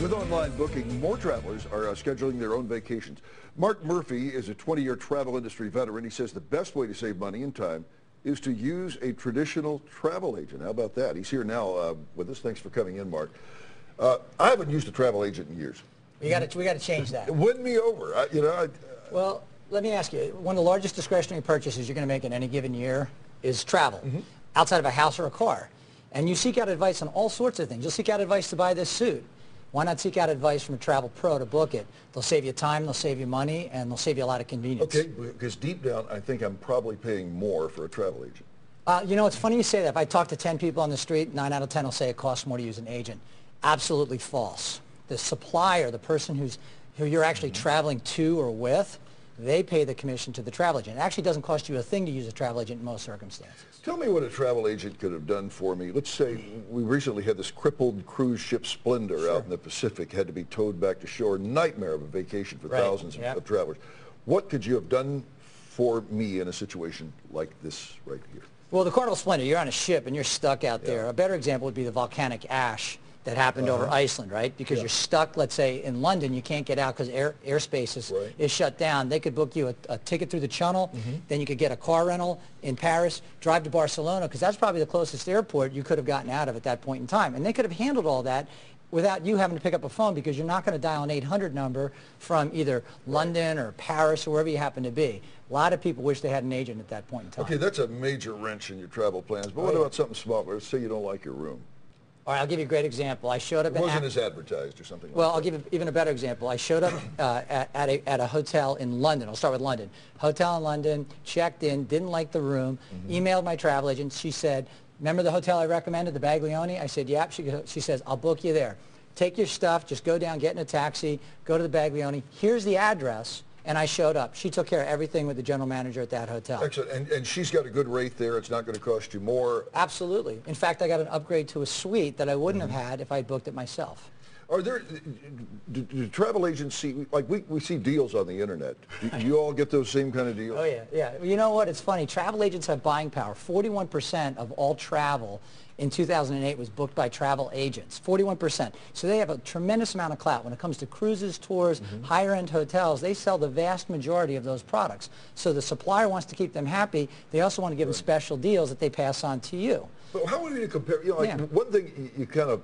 With online booking, more travelers are scheduling their own vacations. Mark Murphy is a 20-year travel industry veteran. He says the best way to save money and time is to use a traditional travel agent. How about that? He's here now with us. Thanks for coming in, Mark. I haven't used a travel agent in years. We got to change that. Win me over. Well, let me ask you. One of the largest discretionary purchases you're going to make in any given year is travel, outside of a house or a car. And you seek out advice on all sorts of things. You'll seek out advice to buy this suit. Why not seek out advice from a travel pro to book it? They'll save you time, they'll save you money, and they'll save you a lot of convenience. Okay, because deep down, I think I'm probably paying more for a travel agent. You know, it's funny you say that. If I talk to 10 people on the street, 9 out of 10 will say it costs more to use an agent. Absolutely false. The supplier, the person who you're actually traveling to or with, they pay the commission to the travel agent. It actually doesn't cost you a thing to use a travel agent in most circumstances. Tell me what a travel agent could have done for me. Let's say we recently had this crippled cruise ship Splendor out in the Pacific, had to be towed back to shore. Nightmare of a vacation for thousands of travelers. What could you have done for me in a situation like this right here? Well, the Carnival Splendor, you're on a ship and you're stuck out there. A better example would be the volcanic ash that happened over Iceland, right? Because you're stuck, let's say, in London. You can't get out because airspace is shut down. They could book you a ticket through the channel. Then you could get a car rental in Paris, drive to Barcelona, because that's probably the closest airport you could have gotten out of at that point in time. And they could have handled all that without you having to pick up a phone, because you're not going to dial an 800 number from either London or Paris or wherever you happen to be. A lot of people wish they had an agent at that point in time. Okay, that's a major wrench in your travel plans. But what about something smaller? Let's say you don't like your room. All right, I'll give you a great example. I showed up. It wasn't as advertised or something like that. Well, I'll give you even a better example. I showed up at a hotel in London. I'll start with London. Hotel in London, checked in, didn't like the room, emailed my travel agent. She said, remember the hotel I recommended, the Baglioni? I said, yep. She says, I'll book you there. Take your stuff, just go down, get in a taxi, go to the Baglioni. Here's the address. And I showed up. She took care of everything with the general manager at that hotel. Excellent. And she's got a good rate there. It's not going to cost you more. Absolutely. In fact, I got an upgrade to a suite that I wouldn't have had if I had booked it myself. Are there, do travel agents see, like we see deals on the internet. Do you all get those same kind of deals? Oh, yeah. You know what? It's funny. Travel agents have buying power. 41% of all travel in 2008 was booked by travel agents, 41%. So they have a tremendous amount of clout. When it comes to cruises, tours, higher-end hotels, they sell the vast majority of those products. So the supplier wants to keep them happy. They also want to give them special deals that they pass on to you. But how would you compare, one thing you kind of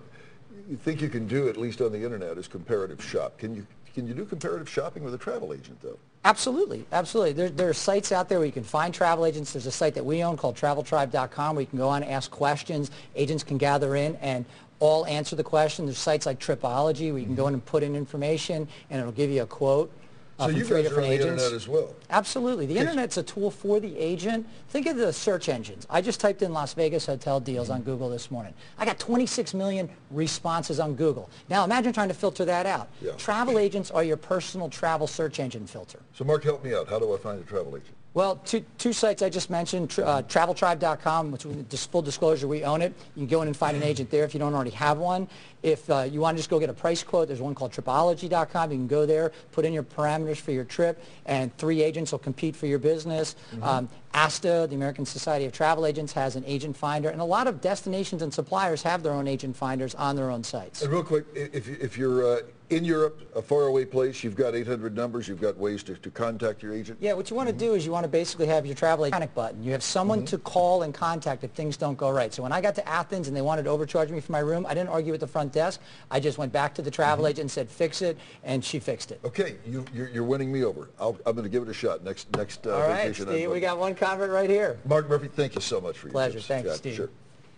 think you can do, at least on the internet, is comparative shop. Can you do comparative shopping with a travel agent, though? Absolutely, absolutely. There are sites out there where you can find travel agents. There's a site that we own called traveltribe.com where you can go on and ask questions. Agents can gather in and all answer the question. There's sites like Tripology where you can go in and put in information and it'll give you a quote. So you guys are on the internet as well? Absolutely. The internet's a tool for the agent. Think of the search engines. I just typed in Las Vegas hotel deals on Google this morning. I got 26 million responses on Google. Now imagine trying to filter that out. Travel agents are your personal travel search engine filter. So Mark, help me out. How do I find a travel agent? Well, two sites I just mentioned, traveltribe.com, which is full disclosure, we own it. You can go in and find an agent there if you don't already have one. If you want to just go get a price quote, there's one called tripology.com. You can go there, put in your parameters for your trip, and 3 agents will compete for your business. ASTA, the American Society of Travel Agents, has an agent finder, and a lot of destinations and suppliers have their own agent finders on their own sites. And real quick, if you're in Europe, a faraway place, you've got 800 numbers, you've got ways to contact your agent? Yeah, what you want to do is you want to basically have your travel agent panic button. You have someone to call and contact if things don't go right. So when I got to Athens and they wanted to overcharge me for my room, I didn't argue with the front desk. I just went back to the travel agent and said, fix it, and she fixed it. Okay, you're winning me over. I'm going to give it a shot next All right, vacation. Steve, we got one convert right here. Mark Murphy, thank you so much for your pleasure. tips. Thanks, Steve. Sure.